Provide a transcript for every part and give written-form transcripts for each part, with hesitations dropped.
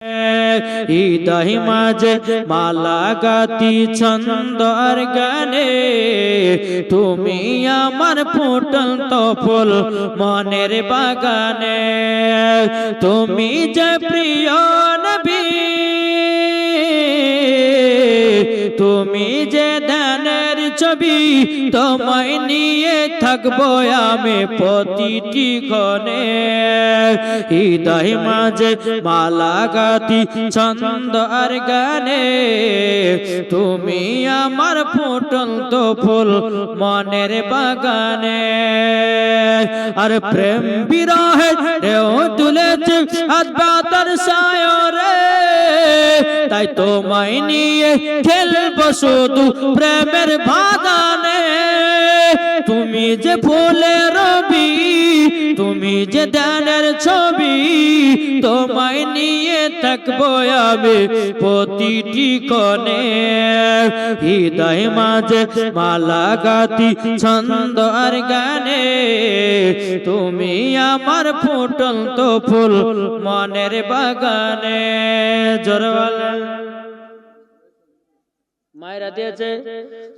হৃদয় মাঝে মালা গাতি ছন্দ আর গানে, তুমি আমার ফুটন্ত ফুল মনের বাগানে। তুমি যে প্রিয় নবী, তুমি যে ধ্যানের ছবি, তোমায় নিয়ে থাকবো আমি প্রতিটি ক্ষণে। হৃদয় মাঝে মালা গাতি ছন্দ আর গানে, তুমি আমার ফুটন্ত ফুল মনের বাগানে। আর প্রেম বিরহে ঢেউ তুলেছে আদবাতার সায়রে, তাই তোমায় নিয়ে খেলবো শুধু প্রেমের বাগানে। তুমি যে ফুলের রবি, তুমি যে ধ্যানের ছবি, তোমায় নিয়ে থাকবো আমি প্রতিটি ক্ষণে। হৃদয় মাঝে মালা গাতি ছন্দ আর গানে, তুমি আমার ফুটন্ত ফুল মনের বাগানে। জোরওয়ালা মায়েরা দিয়েছে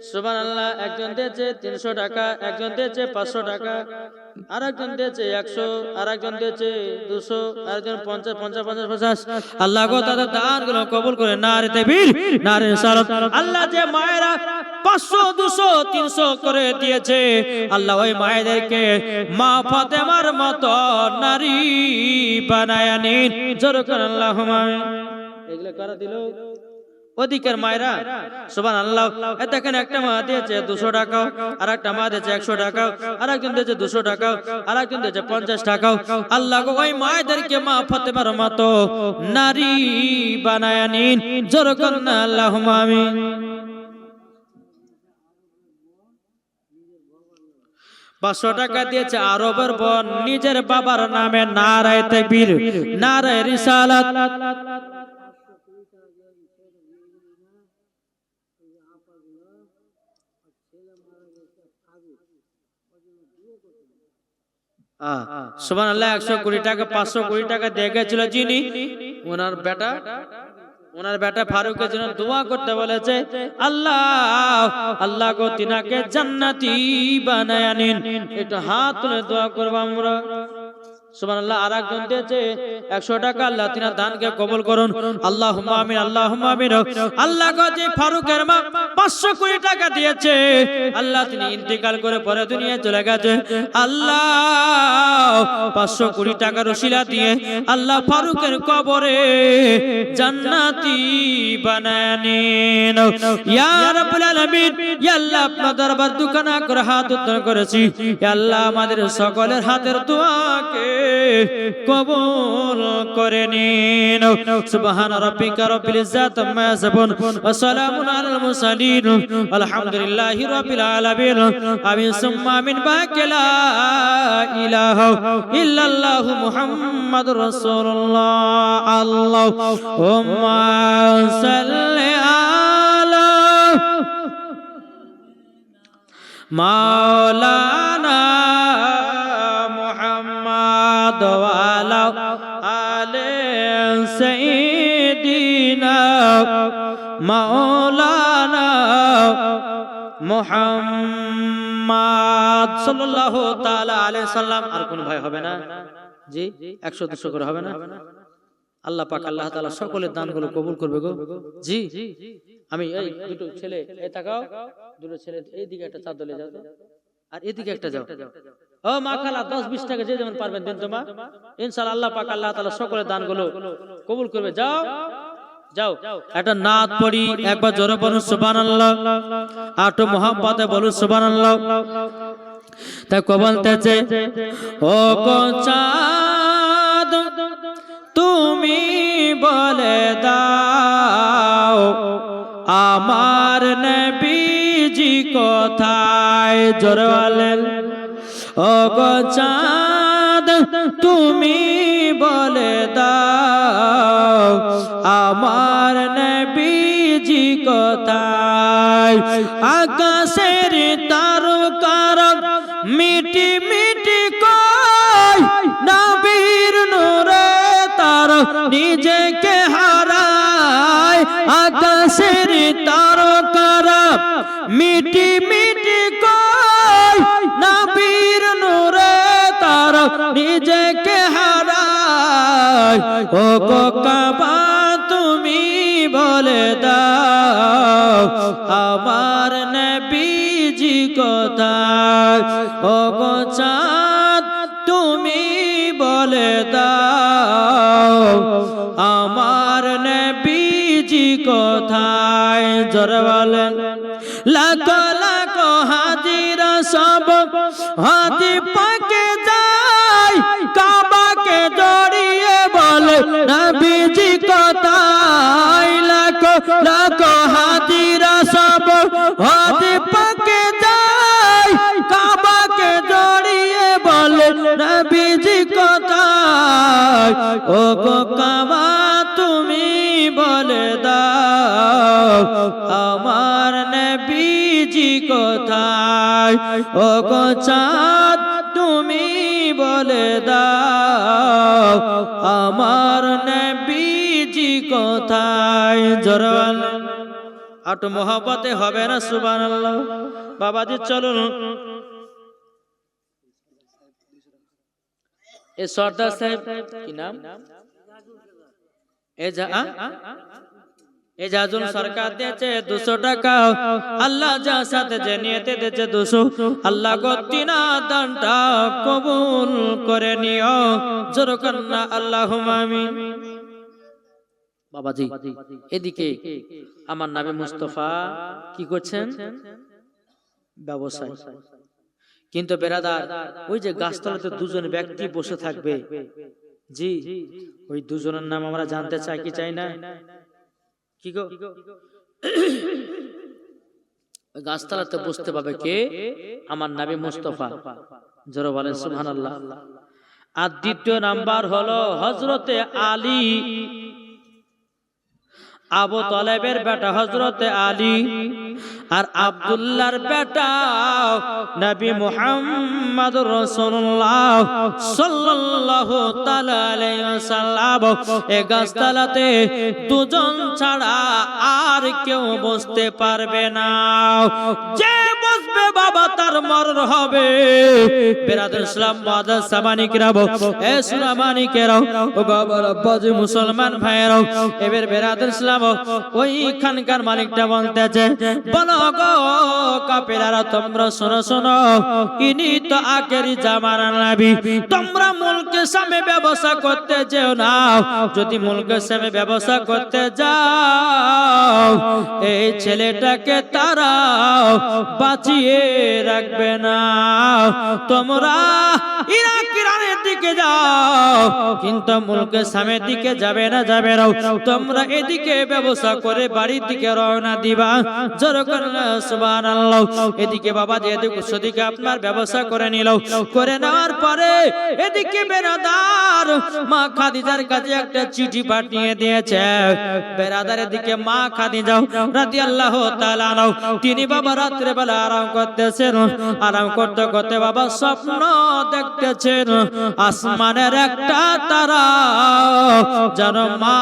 সুবহানাল্লাহ, একজন দিয়েছে 300 টাকা, একজন দিয়েছে 500 টাকা, আর একজন দিয়েছে 100, আর একজন দিয়েছে 200, আর একজন 50, 50, 50, 50। আল্লাহ গো তাদের দানগুলো কবুল করে। নারে তাকবীর, নারে রিসালাত। আল্লাহ যে মায়েরা 500, 200, 300 করে দিয়েছে, আল্লাহ ওই মায়েদেরকে মা ফাতেমার মতো নারী বানায়া নিন। জোরে করে আল্লাহুম্মা আমিন। এগুলো কারা দিল? অধিকার মায়েরা। সুবহানাল্লাহ। দেখেন একটা মা দিয়েছে 200 টাকা, আর একটা মা দিয়েছে 100 টাকা, আর একজন দিয়েছে 200 টাকা, আর একজন দিয়েছে 50 টাকা। আল্লাহ গো ওই মায়েদেরকে মা ফাতেমার মতো নারী বানায়া নিন। জোরে করেন আল্লাহুম্মা আমিন। পাঁচশো টাকা দিয়েছে আরবের বোন নিজের বাবার নামে। নারে তাকবীর, নারে রিসালাত। সুবহানাল্লাহ। 100 কোটি টাকা, 500 কোটি টাকা দিয়ে গেছিল যিনি, ওনার বেটা ফারুকের জন্য দোয়া করতে বলেছে। আল্লাহ গো তিনাকে জান্নাতি বানায়া নিন। একটু হাত তুলে দোয়া করব আমরা। সুবহানাল্লাহ। আর একজন দিয়েছে 100 টাকা, আল্লাহ তিনার দানকে কবুল করুন। আল্লাহুম্মা আমিন, আল্লাহুম্মা আমিন। আল্লাহ গো যে ফারুকের মা 500 কোটি টাকা দিয়েছে, আল্লাহ তিনি ইন্তেকাল করে পরে দুনিয়ায় চলে গেছে। আল্লাহ 500 কোটি টাকার ওসিলা দিয়ে আল্লাহ ফারুকের কবরে জান্নাতি বানায় নিন। ইয়া রাব্বুল আলামিন, ইয়া আল্লাহ আপনার দরবার দুখানা করে হাত উত্তোলন করেছি। ইয়া আল্লাহ আমাদের সকলের হাতের দোয়াকে কবুল করে নিন। সুবহান রাব্বিকা রাব্বিল ইজ্জাতি আম্মা ইয়াসিফুন ওয়া সালামুন আলাল মুরসালিন আলহামদুলিল্লাহি রাব্বিল আলামিন। আমিন সুম্মা আমিন। বাকি লা ইলাহা ইল্লাল্লাহু মুহাম্মাদুর রাসূলুল্লাহ। আল্লাহুম্মা সাল্লি আলা মাওলানা ওয়ালা আলে সাইয়্যিদিনা মাওলানা মুহাম্মদ সাল্লাল্লাহু তাআলা আলাইহি সাল্লাম। আর কোন ভাই হবে না? জি 100-200 করে হবে না? আল্লাহ পাক আল্লাহ তাআলা সকলের দানগুলো কবুল করবে গো। জি আমি এই দুটো ছেলে, এই তাকাও, দুটো ছেলে এই দিকে একটা চাঁদ দলে যাও, আর এদিকে একটা যাও। ও মা খালা 10-20 টাকা যে যেমন পারবেন দেন তো মা। ইনশাআল্লাহ আল্লাহ পাক আল্লাহ তাআলা সকলের দানগুলো কবুল করবে। যাও যাও, একটা নাত পড়ি, একবার জোরে বলুন সুবহানাল্লাহ, আটো মুহাব্বতে বলুন সুবহানাল্লাহ। তাই কো বলতেছে, ও গো চাঁদ তুমি বলে দাও আমার নবীজি কোথায়। জোরে বলেন, ও গো চাঁদ তুমি বলে দাও আমার নবীজি কোথায়। আকাশের তারকার মিটি মিটি কয় নবীর নূরে তার নিজেকে হারায় আকাশের তারকারা মিটি মিটি কয় নবীর নূরে তারা নিজেকে হারায় ও কাবা তুমি বলে দাও আমার নবীজি কোথায় ও গো চাঁদ তুমি বলে দাও আমার নবীজি কোথায় জোরে বলেন লাখ লাখ হাজিরা সব হাতি পাকে যায় কাবাকে জড়িয়ে বলে নবীজি কোথায় লাখ লাখ হাজিরা সব হাতি পাকে যায় কাবাকে জড়িয়ে বলে নবীজি কোথায় ও গো কাবা তুমি বলে দাও আমার নবীজি কোথায় ও গো চাঁদ তুমি বলে দাও আমার নবীজি কোথায় জোরাল আট মোহব্বতে হবে না সুবহানাল্লাহ বাবাজি চলুন এ সর্দার সাহেব কি নাম এজাজুল সরকার দিয়েছে 200 টাকা আল্লাহ যা সাথে যে নিয়তে দিয়েছে 200 আল্লাহ গো তিনা দানটা কবুল করে নিও জোরে কন্না আল্লাহুম্মা আমিন বাবাজি এদিকে আমার নবী মুস্তাফা কি করছেন ব্যবসায় কিন্তু বেরাদার ওই যে গাছতলাতে দুজন ব্যক্তি বসে থাকবে জি ওই দুজনের নাম আমরা জানতে চাই কি চাই না কি গো ওই গাছতলাতে বসতে পাবে কে আমার নবী মুস্তাফা জোরে বলেন সুবহানাল্লাহ আর দ্বিতীয় নাম্বার হলো হযরতে আলী আবু তালেবের বেটা হযরতে আলী আর আব্দুল্লাহর বেটা নবী মুহাম্মদুর রাসূলুল্লাহ সাল্লাল্লাহু তাআলা আলাইহি ওয়াসাল্লাম এই গাছতলাতে দুজন ছাড়া আর কেউ বসতে পারবে না যে বসবে বাবা তার মরণ হবে বিরাদর ইসলাম মুআদ্দাস সামানিকরাও এ সুরামানিকেরাও ও বাবার আব্বাজি মুসলমান ভাইরাও এবার বিরাদর ইসলাম ওইখানকার মালিকটা বলতেছে বলো গো কাফেররা তোমরা শোনো শোনো ইনি তো আখেরি জামানার নবী তোমরা মুলকের সামনে ব্যবসা করতে যেও না যদি মুলকের সামনে ব্যবসা করতে যাও এই ছেলেটাকে তারা বাঁচিয়ে রাখবে না তোমরা ইরানের দিকে যাও কিন্তু মুলকের সামনের দিকে যাবে না তোমরা এদিকে ব্যবসা করে বাড়ির দিকে রওনা দিবা জোরে করে সুবহানাল্লাহ এদিকে বাবা এদিকে সেদিকে আপনার ব্যবসা করে নিল করে নেওয়ার পরে এদিকে বেরাদার মা খাদিজার কাছে একটা চিঠি পাঠিয়ে দিয়েছে বেরাদারের দিকে মা খাদিজা রাদিয়াল্লাহু তাআলা তিনি বাবা রাত্রে বেলা আরাম করতেছেন আরাম করতে করতে বাবা স্বপ্ন দেখতেছেন আসমানের একটা তারা যেন মা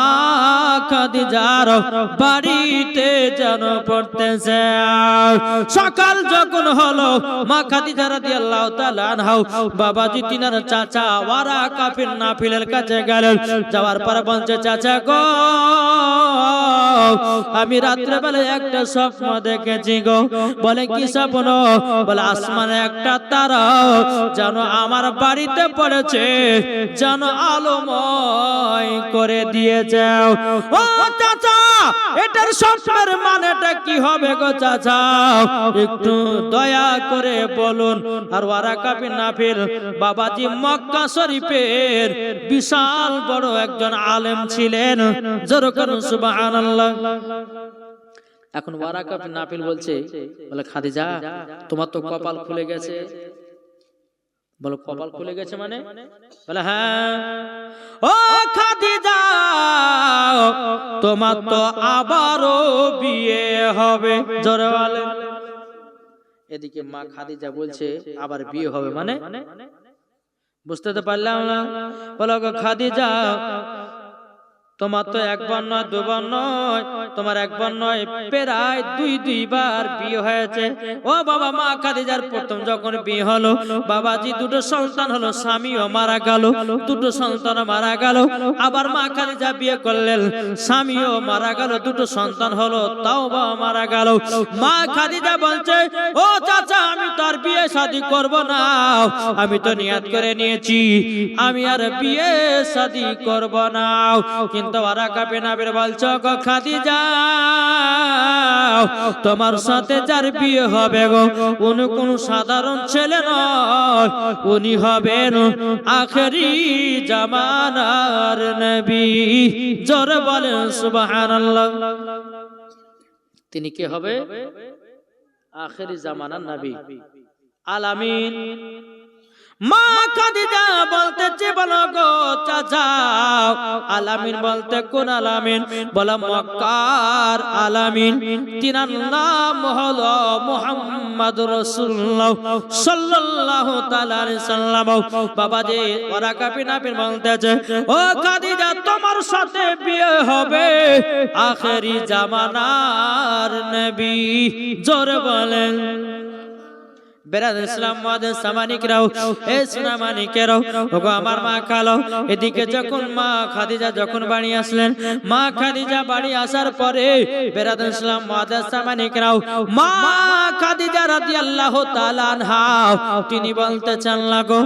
খাদিজার বাড়িতে যেন পড়তেছে সকাল যখন হলো মা খাদিজা রাদিয়াল্লাহু তাআলা আনহা বাবাজি তিনার চাচা ওয়ারাকা বিন নাফিলের কাছে গেলেন যাওয়ার পর বলছে চাচা গো আমি রাত্রে বেলা একটা স্বপ্ন দেখেছি গো বলে কি স্বপ্ন বলে আসমানে একটা তারা যেন আমার বাড়িতে পড়েছে যেন আলোময় করে দিয়েছে ও চাচা এটার স্বপ্নের মানেটা কি হবে গো চাচা একটু দয়া করে বলুন আর ওয়ারাকা বিন নাফিল বাবাজি মক্কা শরীফের বিশাল বড় একজন আলেম ছিলেন জোরে করুন সুবহানাল্লাহ এখন ওয়ারাকা বিন নাফিল বলছে বলে খাদিজা তোমার তো কপাল খুলে গেছে বলো কপাল খুলে গেছে মানে বলে হ্যাঁ ও খাদিজা তোমার তো আবারও বিয়ে হবে জোরে বলে এদিকে মা খাদিজা বলছে আবার বিয়ে হবে মানে বুঝতে তো পারলাম না বলো গো খাদিজা তোমার তো একবার নয় দুবার নয়, তোমার একবার নয় প্রায় দুইবার বিয়ে হয়েছে। ও বাবা, মা খাদিজার প্রথম যখন বিয়ে হলো বাবাজি দুটো সন্তান হলো, স্বামীও মারা গেল, দুটো সন্তান মারা গেল। আবার মা খাদিজা বিয়ে করলেন, স্বামীও মারা গেল, দুটো সন্তান হলো, তাও বাবা মারা গেল। মা খাদিজা বলছে, ও চাচা আমি তো আর বিয়ে শাদী করব না, আমি তো নিয়ত করে নিয়েছি আমি আর বিয়ে শাদী করব না। কিন্তু ওয়ারাকা বিন আবির বলছে, গো খাদিজা তোমার সাথে যার বিয়ে হবে গো উনি কোন সাধারণ ছেলে নয়, উনি হবেন আখেরি জামানার নবী। জোরে বলেন সুবহানাল্লাহ। তিনি কে হবে? আখেরি জামানার নবী, আলামিন। মা খাদিজা বলতেছে, বলো গো চাচা আলামিন বলতে কোন আলামিন? বলা মক্কার আলামিন, তিনার নাম হলো মুহাম্মাদুর রাসূলুল্লাহ সাল্লাল্লাহু তাআলা আলাইহি সাল্লাম। বাবাজি ওয়ারাকা বিন আবির বলতেছে, ও খাদিজা তোমার সাথে বিয়ে হবে আখেরি জামানার নবী। জোরে বলেন। বেরাদর ইসলাম মাদের সামানিকরাও, এ সোনামানিকেরাও, ওগো আমার মা খালো। এদিকে যখন মা খাদিজা যখন বাড়ি আসলেন, মা খাদিজা বাড়ি আসার পরে বেরাদর ইসলাম মাদের সামানিকরাও, মা খাদিজা রাদিয়াল্লাহু তাআলা আনহা তিনি বলতে চান লাগো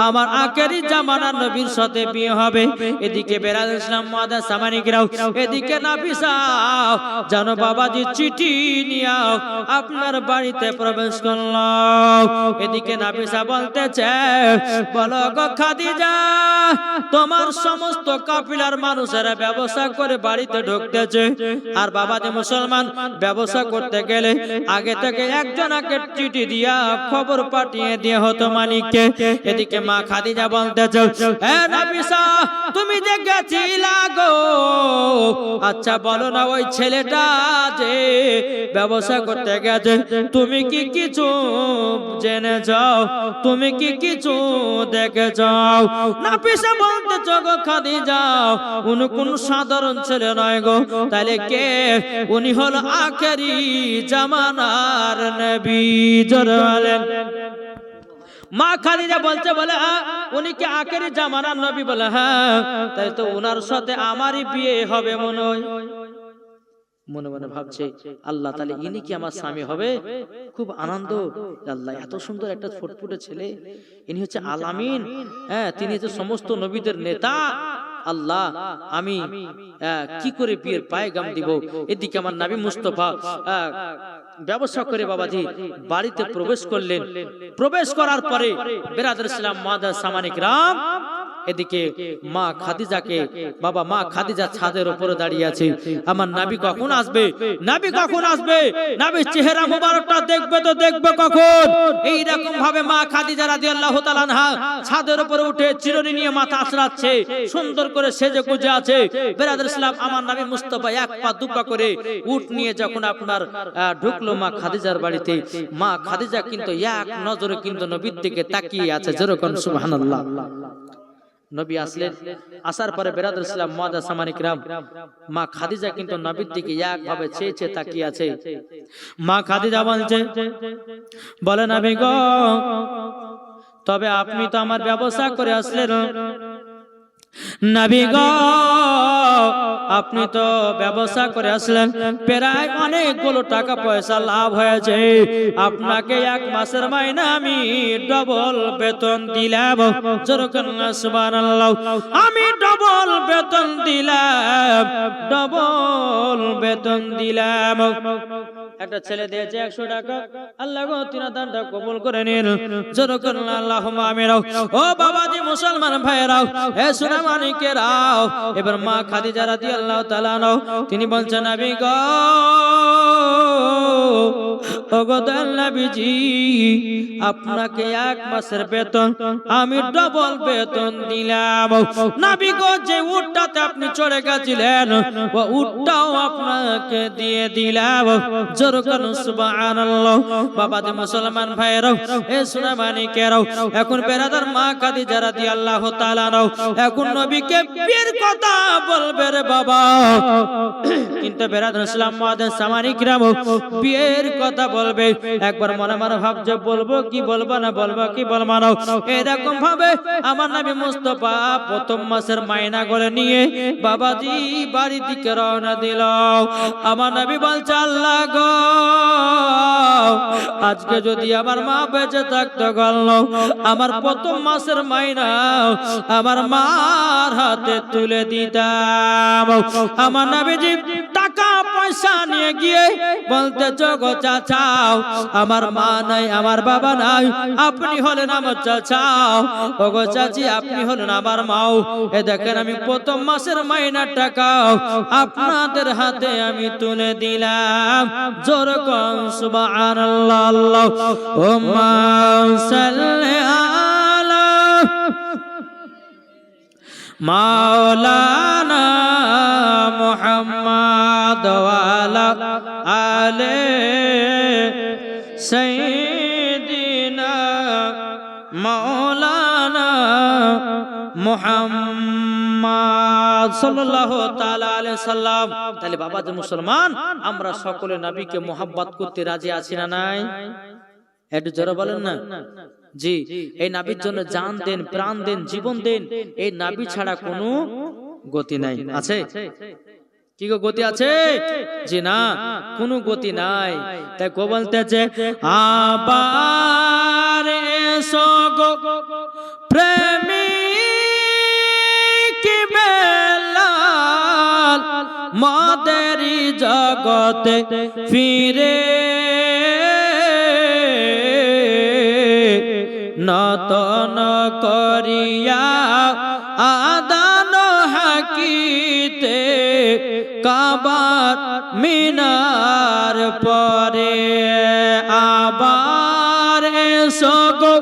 আমার আখেরি জামানার নবীর সাথে বিয়ে হবে। এদিকে বেরাদর ইসলাম মাদের সামানিকরাও, এদিকে নাফিসা জানো বাবাজি চিঠি নিয়ে আপনার বাড়িতে প্রবেশ করলো। এদিকে নাফিসা বলতেছে, বলো গো খাদিজা তোমার সমস্ত কাফিলার মানুষেরা ব্যবসা করে বাড়িতে ঢুকতেছে, আর বাবাজি মুসলমান ব্যবসা করতে গেলে আগে থেকে একজনকে চিঠি দিয়া খবর পাঠিয়ে দিয়ে হতো মালিককে। এদিকে মা খাদিজা বলতেছে, এ নাফিসা তুমি যে গেছিলা গো, আচ্ছা বলো না ওই ছেলেটা যে ব্যবসা করতে গেছে তুমি কি কিছু জেনে যাও, তুমি কি কিছু দেখে যাও? নাফিসা বলতেছ, গো খাদিজা উনি কোন সাধারণ ছেলে নয় গো, তাহলে কে? উনি হলো আখেরি জামানার নবী। জোরে বলেন। মা খাদিজা বলছে, বলে হ্যাঁ উনি কি আখেরি জামানার নবী? বলে হ্যাঁ, তাই তো ওনার সাথে আমারই বিয়ে হবে মনে হয়। মনে মনে ভাবছে, আল্লাহ তাহলে ইনি কি আমার স্বামী হবে? খুব আনন্দ, আল্লাহ এত সুন্দর একটা ফুটফুটে ছেলে, ইনি হচ্ছে আলামিন, হ্যাঁ তিনি হচ্ছে সমস্ত নবীদের নেতা। আল্লাহ আমি কি করে বিয়ের পায়গাম দিব? এদিকে আমার নবী মুস্তাফা ব্যবসা করে বাবাজি বাড়িতে প্রবেশ করলেন। প্রবেশ করার পরে বেরাদর ইসলাম মাদার সামানিকরাম, এদিকে মা খাদিজাকে, বাবা মা খাদিজা ছাদের উপরে দাঁড়িয়ে আছে, আমার নবী কখন আসবে, নবী কখন আসবে, নবীর চেহারা মোবারকটা দেখবে তো দেখবে কখন? এই রকম ভাবে মা খাদিজা রাদিয়াল্লাহু তাআলা আনহা ছাদের উপরে উঠে চিরুনি নিয়ে মাথা আছড়াচ্ছে, সুন্দর করে সেজে গুজে আছে। বেরাদর ইসলাম আমার নবী মুস্তাফা এক পা দুপা করে উট নিয়ে যখন আপনার ঢুকলো মা খাদিজার বাড়িতে, মা খাদিজা কিন্তু এক নজরে কিন্তু নবীর দিকে তাকিয়ে আছে। যেরকম সুবহানাল্লাহ। নবী আসলেন, আসার পরে বেরাদর ইসলাম মুআজ্জাজ সামানিকরাম, মা খাদিজা কিন্তু নবীর দিকে একভাবে চেয়ে চেয়ে তাকিয়ে আছে। মা খাদিজা বলছে, বলে নবী গো তবে আপনি তো আমার ব্যবসা করে আসলেন, নবী গো আপনি তো ব্যবসা করে আসলেন, প্রায় অনেকগুলো টাকা পয়সা লাভ হয়েছে, আপনাকে এক মাসের মাইনে আমি ডবল বেতন দিলাম। সুবহানাল্লাহ, আমি ডবল বেতন দিলাম, ডবল বেতন দিলাম। একটা ছেলে দিয়েছে 100 টাকা, আল্লাহ গো তিনা দানটা কবুল করে নিন। যেরকম আল্লাহুম্মা আমিন। ও বাবাজি মুসলমান ভাইরাও, হে সোনামানিকেরাও, এবার মা খাদিজা রাদিয়াল্লাহু তাআলা আনহা তিনি বলছেন, নবী গো ওগো দয়াল নবীজি আপনাকে 1 মাসের বেতন আমি ডবল বেতন দিলাম। নবী গো যে উটটাতে আপনি চড়ে গেছিলেন ও উটটাও আপনাকে দিয়ে দিলাম। জোরে বলুন সুবহানাল্লাহ। বাবা যে মুসলমান ভাইরাও এ সোনা মানিকেরাও এখন বেরাদার মা খাদিজা রাদিয়াল্লাহু তাআলা নাও এখন নবীকে বিয়ের কথা বলবে রে বাবা, কিন্তু বেরাদার ইসলাম মাদের সামানিকরাম বিয়ের কথা বলবে একবার মনে মনে ভাবছে বলবো কি বলবো না, বলবো কি বলবো না, এরকম ভাবে আমার নবী মুস্তাফা প্রথম মাসের মাইনা করে নিয়ে বাবাজি বাড়ির দিকে রওনা দিল। আমার নবী বলছে আল্লাহ গো আজকে যদি আমার মা বেঁচে থাকতো গেল আমার প্রথম মাসের মাইনা আমার মার হাতে তুলে দিতাম। আমার নবীজি টাকা পয়সা নিয়ে গিয়ে বলতে গো চাচা আমার মা নাই আমার বাবা নাই আপনি হলেন আমার চাচা, ওগো চাচি আপনি হলেন আমার মাও, এ দেখেন আমি প্রথম মাসের মাইনার টাকা আপনাদের হাতে আমি তুলে দিলাম। জোরে কোন সুবহানাল্লাহ। আল্লাহুম্মা সাল্লি আলা মাওলানা মুহাম্মদ ওয়া আলা আলি সাইয়্যিদিনা মাওলানা মুহাম্মদ সাল্লাল্লাহু তাআলা আলাইহি সাল্লাম। তাহলে বাবা যে মুসলমান আমরা সকলে নবীকে মোহাব্বত করতে রাজি আছি না নাই? একটু জোরে বলেন না। জি, এই নবীর জন্য জান দেন, প্রাণ দেন, জীবন দেন। এই নবী ছাড়া কোনো গতি নাই। আছে কি গো গতি আছে? জি না, কোনো গতি নাই। তাই কো বলতেছে আবার এসো গো প্রেমিক বেলাল মাদেরি জগতে ফিরে নতন করিয়া আদান হাকিতে কাবার মিনার পরে আবার এসো গো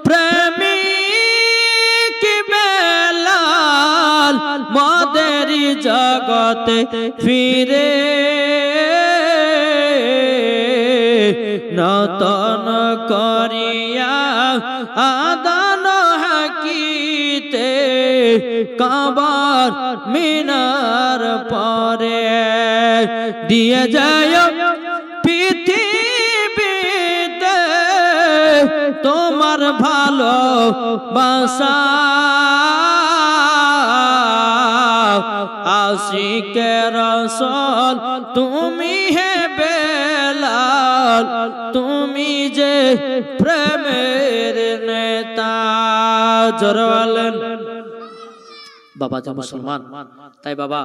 প্রেমিক বেলাল মাদেরি জগতে ফিরে নতন করিয়া আদান হাকিতে কাবার মিনার পরে দিয়ে যায় পৃথিবীতে তোমার ভালো বাসা আশিকে রাসূল তুমি হে বেলাল তুমি যে প্রেমের নেতা। জোরে বলেন। বাবা যে মুসলমান তাই বাবা